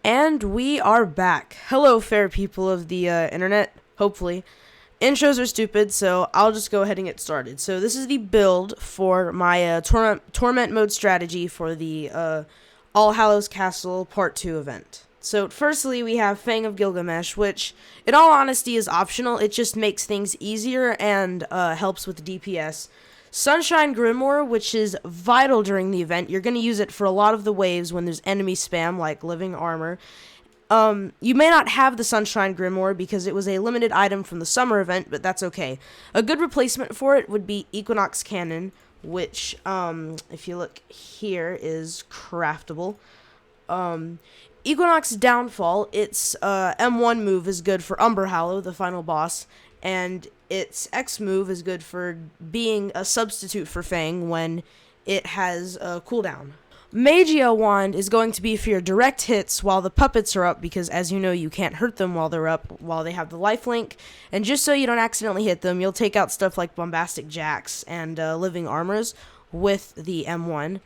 And we are back. Hello, fair people of the internet, hopefully. Intros are stupid, so I'll just go ahead and get started. So this is the build for my Torment mode strategy for the All Hallows Castle Part 2 event. So firstly, we have Fang of Gilgamesh, which, in all honesty, is optional. It just makes things easier and helps with the DPS. Sunshine Grimoire, which is vital during the event. You're going to use it for a lot of the waves when there's enemy spam, like living armor. You may not have the Sunshine Grimoire because it was a limited item from the summer event, but that's okay. A good replacement for it would be Equinox Cannon, which, if you look here, is craftable. Equinox Downfall, its M1 move is good for Umber Hallow, the final boss, and its X move is good for being a substitute for Fang when it has a cooldown. Magia Wand is going to be for your direct hits while the puppets are up, because as you know, you can't hurt them while they're up, while they have the lifelink. And just so you don't accidentally hit them, you'll take out stuff like Bombastic Jacks and Living Armors with the M1.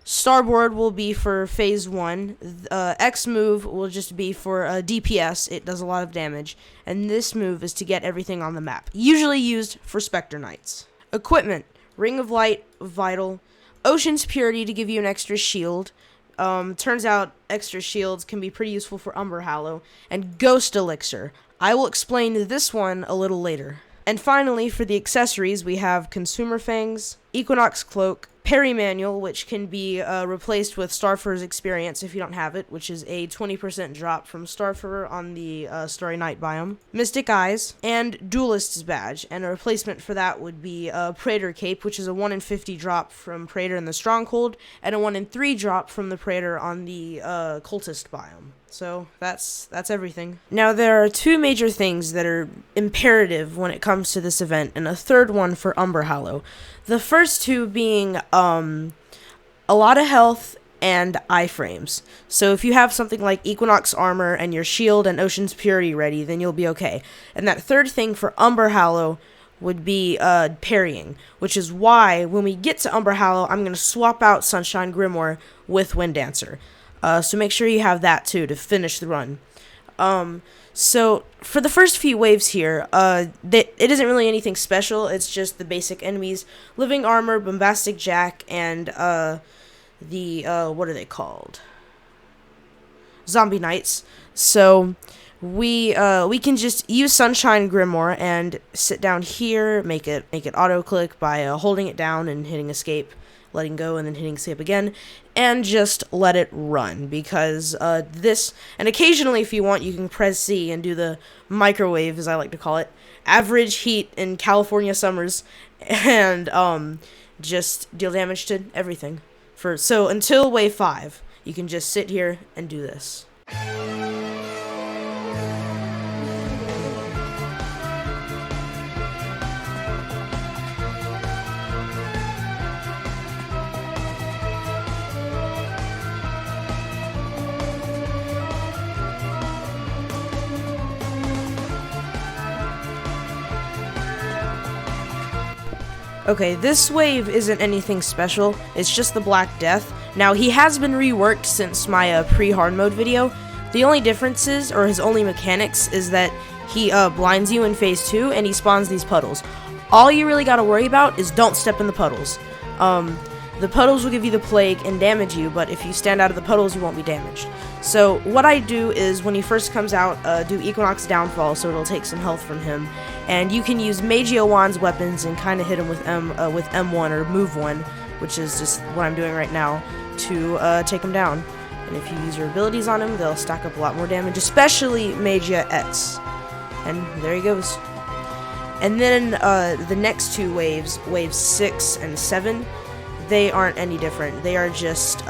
Starboard will be for Phase 1. X move will just be for DPS. It does a lot of damage. And this move is to get everything on the map, usually used for Spectre Knights. Equipment: Ring of Light, vital. Ocean's Purity to give you an extra shield. Turns out extra shields can be pretty useful for Umber Hallow. And Ghost Elixir. I will explain this one a little later. And finally, for the accessories, we have Consumer Fangs, Equinox Cloak, Parry Manual, which can be replaced with Starfar's Experience if you don't have it, which is a 20% drop from Starfar on the Starry Night biome, Mystic Eyes, and Duelist's Badge, and a replacement for that would be Praetor Cape, which is a 1 in 50 drop from Praetor in the Stronghold, and a 1 in 3 drop from the Praetor on the Cultist biome. So that's everything. Now, there are two major things that are imperative when it comes to this event, and a third one for Umber Hallow. The first two being a lot of health and iframes. So if you have something like Equinox Armor and your shield and Ocean's Purity ready, then you'll be okay. And that third thing for Umber Hallow would be parrying, which is why when we get to Umber Hallow, I'm going to swap out Sunshine Grimoire with Wind Dancer. So make sure you have that too to finish the run. So for the first few waves here, it isn't really anything special. It's just the basic enemies: Living Armor, Bombastic Jack, and what are they called? Zombie Knights. So we can just use Sunshine Grimoire and sit down here, make it auto click by holding it down and hitting escape, letting go, and then hitting escape again, and just let it run, because this, and occasionally if you want, you can press C and do the microwave, as I like to call it, average heat in California summers, and just deal damage to everything. So until wave 5, you can just sit here and do this. Okay, this wave isn't anything special, it's just the Black Death. Now, he has been reworked since my pre-hard mode video. The only differences, or his only mechanics, is that he blinds you in phase 2 and he spawns these puddles. All you really gotta worry about is don't step in the puddles. The puddles will give you the plague and damage you, but if you stand out of the puddles, you won't be damaged. So what I do is, when he first comes out, do Equinox Downfall, so it'll take some health from him. And you can use Magia Wand's weapons and kind of hit him with M1 or Move 1, which is just what I'm doing right now, to take him down. And if you use your abilities on him, they'll stack up a lot more damage, especially Magia X. And there he goes. And then the next two waves, waves 6 and 7, they aren't any different. They are just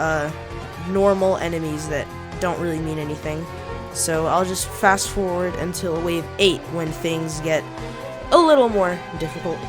normal enemies that don't really mean anything. So I'll just fast forward until wave 8, when things get a little more difficult.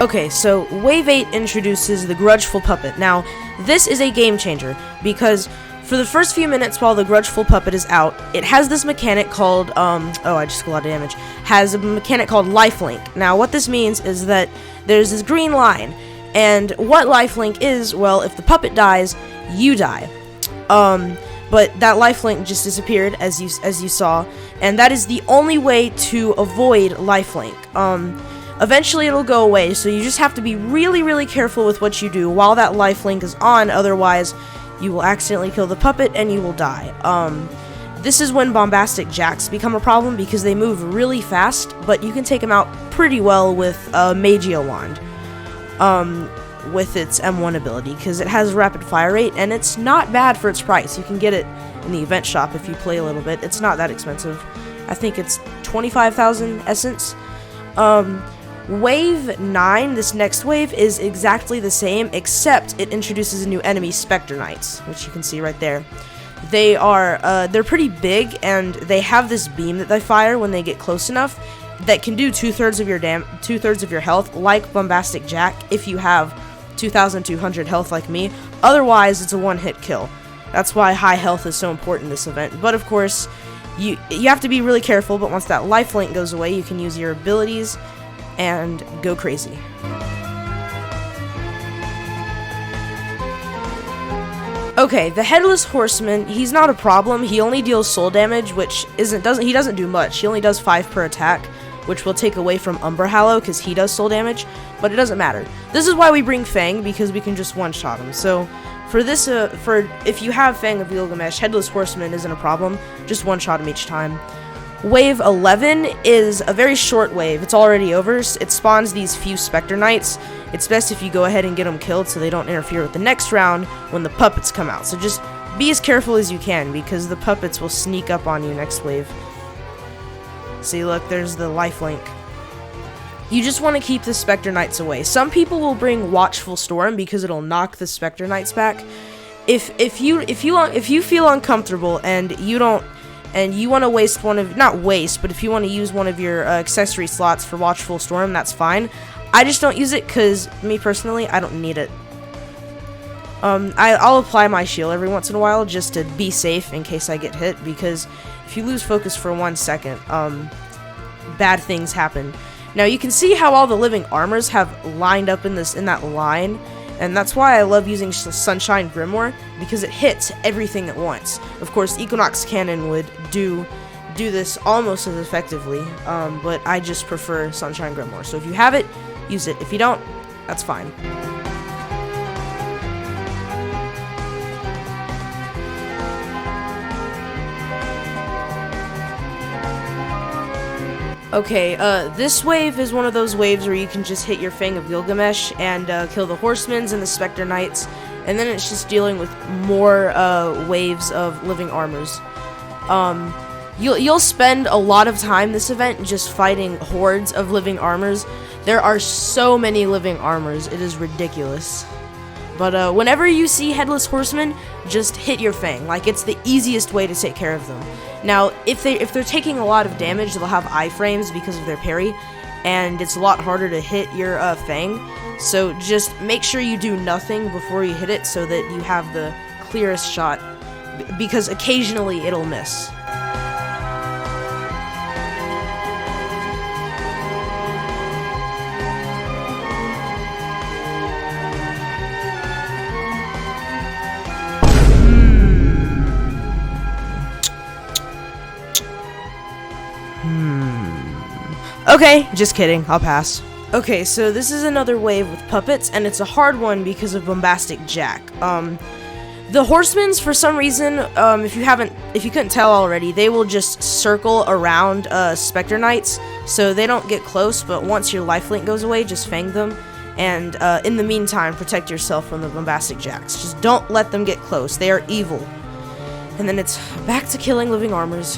Okay, so Wave 8 introduces the Grudgeful Puppet. Now, this is a game changer, because for the first few minutes while the Grudgeful Puppet is out, it has this mechanic called, oh, I just got a lot of damage, has a mechanic called lifelink. Now, what this means is that there's this green line, and what lifelink is, well, if the puppet dies, you die. But that lifelink just disappeared, as you saw, and that is the only way to avoid lifelink. Eventually it'll go away, so you just have to be really, really careful with what you do while that lifelink is on, otherwise you will accidentally kill the puppet and you will die. This is when bombastic jacks become a problem because they move really fast, but you can take them out pretty well with Magio Wand. With its M1 ability, because it has rapid fire rate, and it's not bad for its price. You can get it in the event shop if you play a little bit. It's not that expensive. I think it's 25,000 essence. Wave 9, this next wave, is exactly the same, except it introduces a new enemy, Spectre Knights, which you can see right there. They're pretty big, and they have this beam that they fire when they get close enough that can do 2/3 of your health, like Bombastic Jack, if you have 2,200 health like me. Otherwise, it's a one-hit kill. That's why high health is so important in this event. But of course, you have to be really careful, but once that lifelink goes away, you can use your abilities and go crazy. Okay, the Headless Horseman, he's not a problem. He only deals soul damage, which he doesn't do much. He only does 5 per attack, which will take away from Umber Hallow because he does soul damage, but it doesn't matter. This is why we bring Fang, because we can just one-shot him. So for this, if you have Fang of Gilgamesh, Headless Horseman isn't a problem. Just one-shot him each time. Wave 11 is a very short wave. It's already over. It spawns these few Spectre Knights. It's best if you go ahead and get them killed so they don't interfere with the next round when the puppets come out. So just be as careful as you can, because the puppets will sneak up on you next wave. See, look, there's the lifelink. You just want to keep the Spectre Knights away. Some people will bring Watchful Storm because it'll knock the Spectre Knights back. If you feel uncomfortable and you want to waste but if you want to use one of your accessory slots for Watchful Storm, that's fine. I just don't use it because, me personally, I don't need it. I'll apply my shield every once in a while just to be safe in case I get hit, because if you lose focus for 1 second, bad things happen. Now you can see how all the living armors have lined up in that line, and that's why I love using Sunshine Grimoire, because it hits everything at once. Of course, Equinox Cannon would do this almost as effectively, but I just prefer Sunshine Grimoire. So if you have it, use it. If you don't, that's fine. Okay, this wave is one of those waves where you can just hit your Fang of Gilgamesh and kill the Horsemans and the Spectre Knights, and then it's just dealing with more waves of living armors. You'll spend a lot of time this event just fighting hordes of living armors. There are so many living armors, it is ridiculous. But whenever you see Headless Horsemen, just hit your Fang. Like, it's the easiest way to take care of them. Now, if they're taking a lot of damage, they'll have iframes because of their parry, and it's a lot harder to hit your Fang. So just make sure you do nothing before you hit it so that you have the clearest shot, because occasionally it'll miss. Okay, just kidding, I'll pass. Okay, so this is another wave with puppets, and it's a hard one because of Bombastic Jack. The Horsemans, for some reason, if you couldn't tell already, they will just circle around Spectre Knights, so they don't get close, but once your lifelink goes away, just fang them, and in the meantime, protect yourself from the Bombastic Jacks. Just don't let them get close, they are evil. And then it's back to killing living armors.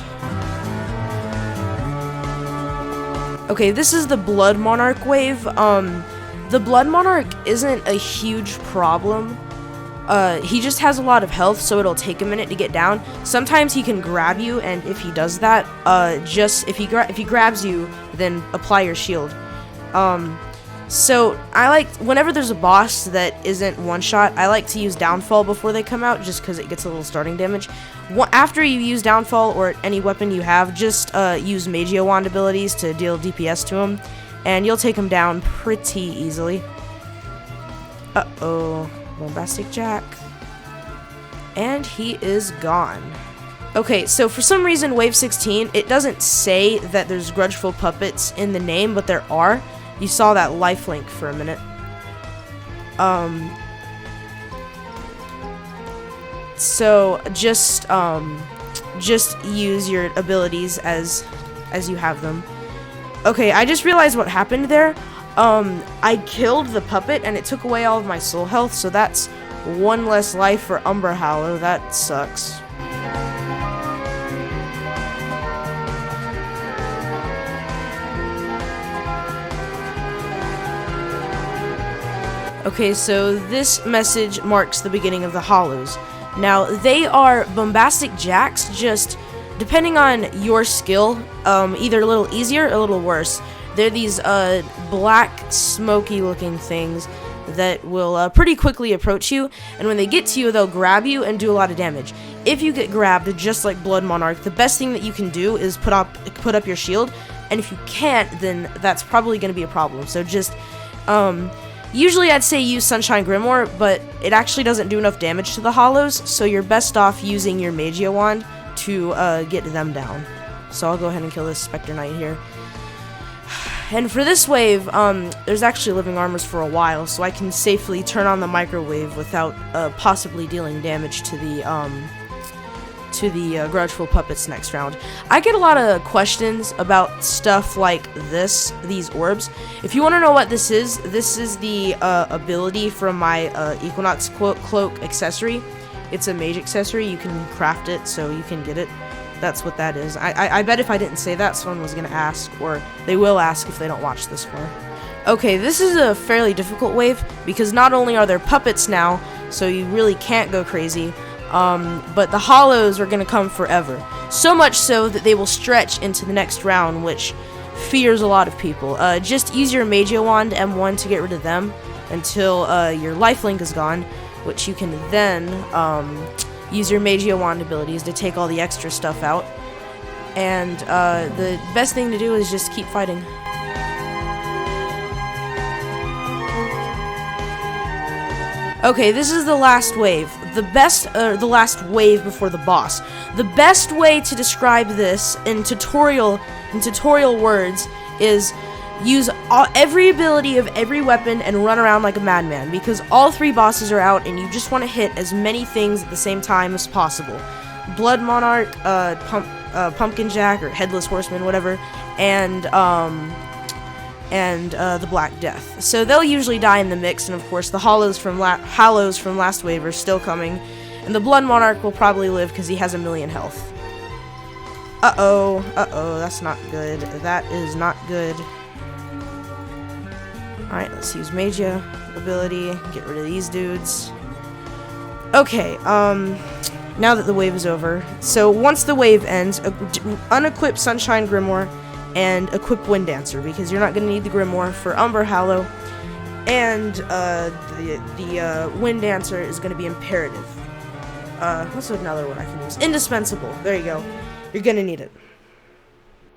Okay, this is the Blood Monarch wave. The Blood Monarch isn't a huge problem. He just has a lot of health, so it'll take a minute to get down. Sometimes he can grab you, and if he does that, if he grabs you, then apply your shield. So I like, whenever there's a boss that isn't one shot, I like to use downfall before they come out, just because it gets a little starting damage. After you use downfall or any weapon you have, just use Magio Wand abilities to deal DPS to him, and you'll take him down pretty easily. Uh-oh, Bombastic Jack. And he is gone. Okay, so for some reason, Wave 16, it doesn't say that there's Grudgeful Puppets in the name, but there are. You saw that lifelink for a minute. So just use your abilities as you have them. Okay, I just realized what happened there. I killed the puppet and it took away all of my soul health, so that's one less life for Umber Hallow. That sucks. Okay, so this message marks the beginning of the Hallows. Now, they are Bombastic Jacks, just depending on your skill, either a little easier or a little worse. They're these black, smoky-looking things that will pretty quickly approach you, and when they get to you, they'll grab you and do a lot of damage. If you get grabbed, just like Blood Monarch, the best thing that you can do is put up your shield, and if you can't, then that's probably going to be a problem. So just usually I'd say use Sunshine Grimoire, but it actually doesn't do enough damage to the Hallows, so you're best off using your Magio Wand to get them down. So I'll go ahead and kill this Spectre Knight here. And for this wave, there's actually living armors for a while, so I can safely turn on the microwave without possibly dealing damage to the Grudgeful Puppets next round. I get a lot of questions about stuff like these orbs. If you want to know what this is the ability from my Equinox Cloak accessory. It's a mage accessory. You can craft it, so you can get it. That's what that is. I bet if I didn't say that, someone was going to ask, or they will ask if they don't watch this far. Okay, this is a fairly difficult wave, because not only are there puppets now, so you really can't go crazy, but the Hallows are going to come forever. So much so that they will stretch into the next round, which fears a lot of people. Just use your Magio Wand M1 to get rid of them until your lifelink is gone, which you can then use your Magio Wand abilities to take all the extra stuff out. And the best thing to do is just keep fighting. Okay, this is the last wave. The last wave before the boss. The best way to describe this in tutorial words is use every ability of every weapon and run around like a madman, because all three bosses are out and you just want to hit as many things at the same time as possible. Blood Monarch, Pumpkin Jack, or Headless Horseman, whatever, and the Black Death. So they'll usually die in the mix, and of course the Hallows from last wave are still coming, and the Blood Monarch will probably live because he has 1,000,000 health. Uh-oh, that's not good. That is not good. Alright, let's use Magia ability, get rid of these dudes. Okay, now that the wave is over, so once the wave ends, unequip Sunshine Grimoire and equip Wind Dancer, because you're not going to need the Grimoire for Umber Hallow, and the Wind Dancer is going to be imperative. What's another one I can use? Indispensable. There you go. You're going to need it.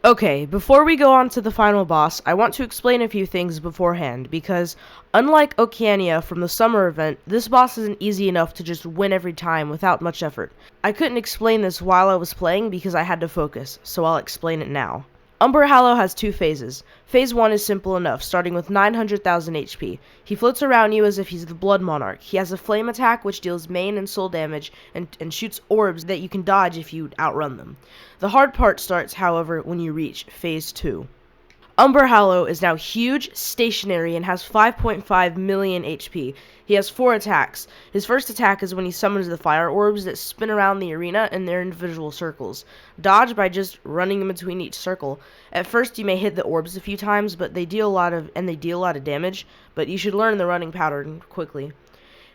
Okay, before we go on to the final boss, I want to explain a few things beforehand, because unlike Oceania from the summer event, this boss isn't easy enough to just win every time without much effort. I couldn't explain this while I was playing because I had to focus, so I'll explain it now. Umber Hallow has two phases. Phase 1 is simple enough, starting with 900,000 HP. He floats around you as if he's the Blood Monarch. He has a flame attack which deals main and soul damage and shoots orbs that you can dodge if you outrun them. The hard part starts, however, when you reach Phase 2. Umber Hallow is now huge, stationary, and has 5.5 million HP. He has 4 attacks. His first attack is when he summons the fire orbs that spin around the arena in their individual circles. Dodge by just running in between each circle. At first you may hit the orbs a few times, but they deal a lot of damage, but you should learn the running pattern quickly.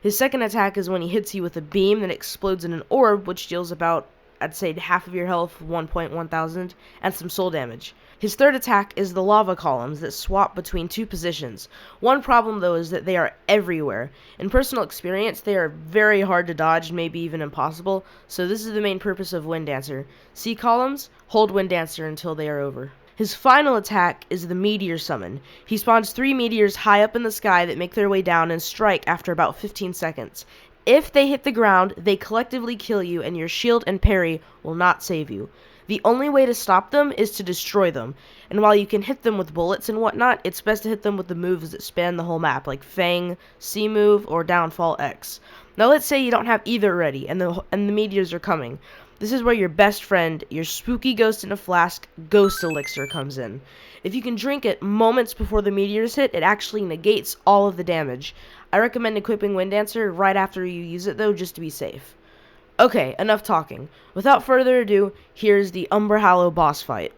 His second attack is when he hits you with a beam that explodes in an orb, which deals about I'd say half of your health, 1,100, and some soul damage. His third attack is the lava columns that swap between two positions. One problem, though, is that they are everywhere. In personal experience, they are very hard to dodge, maybe even impossible, so this is the main purpose of Wind Dancer. See columns? Hold Wind Dancer until they are over. His final attack is the Meteor Summon. He spawns 3 meteors high up in the sky that make their way down and strike after about 15 seconds. If they hit the ground, they collectively kill you, and your shield and parry will not save you. The only way to stop them is to destroy them, and while you can hit them with bullets and whatnot, it's best to hit them with the moves that span the whole map, like Fang, C move, or Downfall X. Now let's say you don't have either ready, and the meteors are coming. This is where your best friend, your spooky ghost in a flask, Ghost Elixir, comes in. If you can drink it moments before the meteors hit, it actually negates all of the damage. I recommend equipping Wind Dancer right after you use it, though, just to be safe. Okay, enough talking. Without further ado, here's the Umber Hallow boss fight.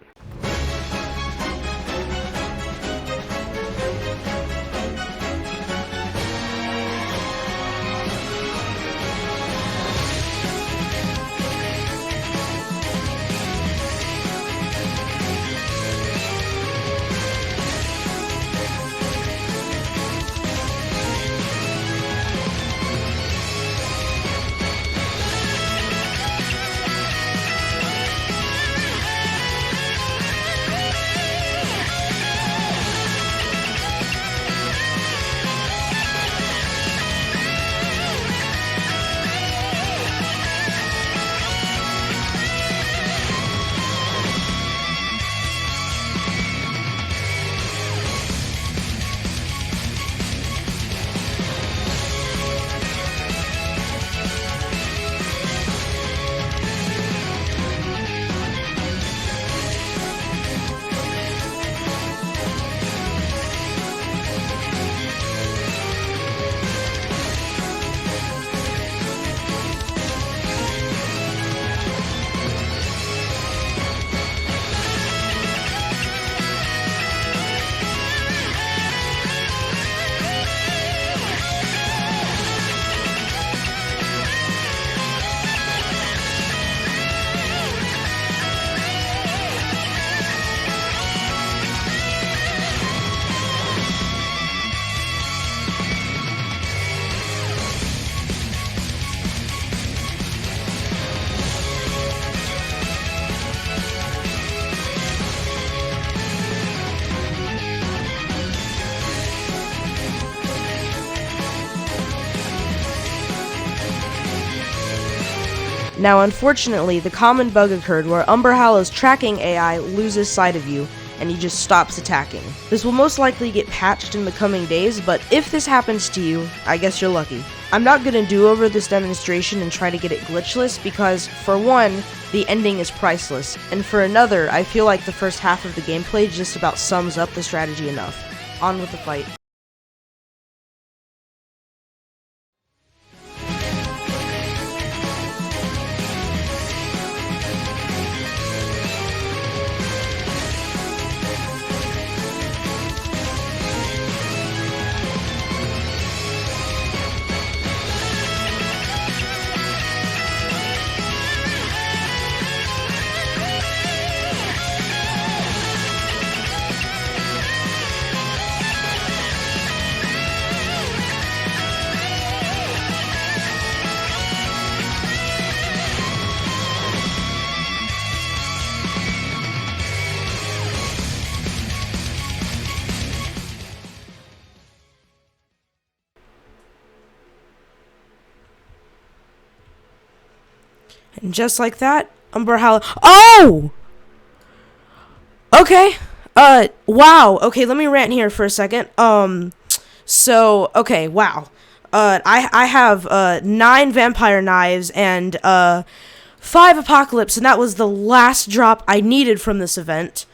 Now, unfortunately, the common bug occurred where Umber Hallow's tracking AI loses sight of you, and he just stops attacking. This will most likely get patched in the coming days, but if this happens to you, I guess you're lucky. I'm not gonna do over this demonstration and try to get it glitchless because, for one, the ending is priceless, and for another, I feel like the first half of the gameplay just about sums up the strategy enough. On with the fight. And just like that, Umber Hallow. Oh! Okay. Wow. Okay, let me rant here for a second. Okay, wow. I have, 9 vampire knives and, 5 apocalypse, and that was the last drop I needed from this event.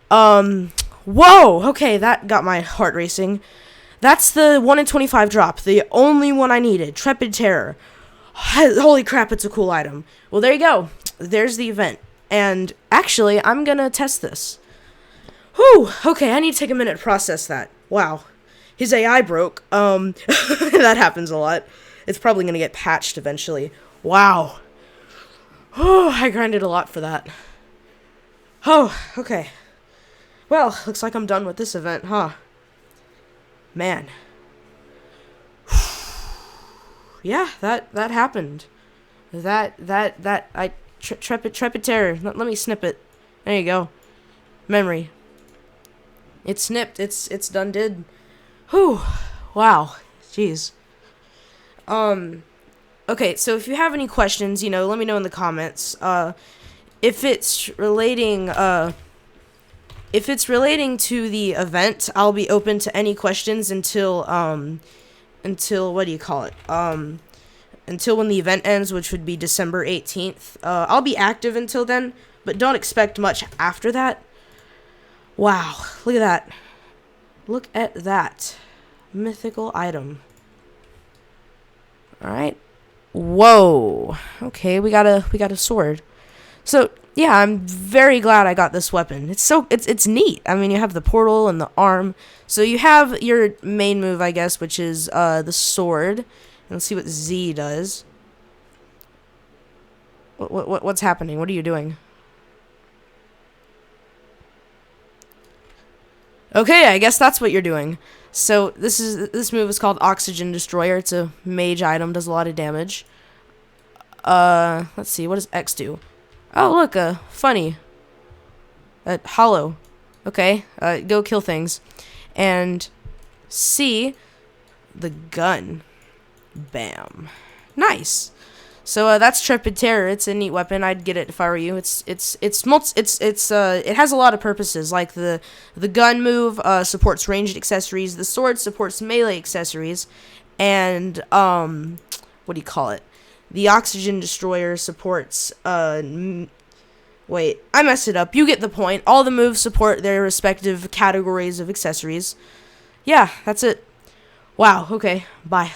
Whoa! Okay, that got my heart racing. That's the 1 in 25 drop, the only one I needed. Trepid Terror. Holy crap, it's a cool item. Well, there you go. There's the event. And actually, I'm gonna test this. Whew, okay, I need to take a minute to process that. Wow. His AI broke. That happens a lot. It's probably gonna get patched eventually. Wow. Oh, I grinded a lot for that. Oh, okay. Well, looks like I'm done with this event, huh? Man. Yeah, that happened. Trepid terror. Let me snip it. There you go. Memory. It's snipped. It's done did. Whew. Wow. Jeez. Okay, so if you have any questions, let me know in the comments. If it's relating to the event, I'll be open to any questions until what do you call it? Until when the event ends, which would be December 18th. I'll be active until then, but don't expect much after that. Wow, look at that. Look at that. Mythical item. Alright. Whoa. Okay, we got a sword. So, yeah, I'm very glad I got this weapon. It's neat. I mean, you have the portal and the arm. So you have your main move, I guess, which is the sword. Let's see what Z does. What's happening? What are you doing? Okay, I guess that's what you're doing. So this move is called Oxygen Destroyer. It's a mage item, does a lot of damage. Let's see, what does X do? Oh, look, funny. Hallow. Okay, go kill things. And C, the gun. Bam. Nice. So that's Trepid Terror. It's a neat weapon. I'd get it if I were you. It has a lot of purposes. Like the gun move supports ranged accessories. The sword supports melee accessories, and what do you call it? The Oxygen Destroyer supports wait, I messed it up. You get the point. All the moves support their respective categories of accessories. Yeah, that's it. Wow. Okay. Bye.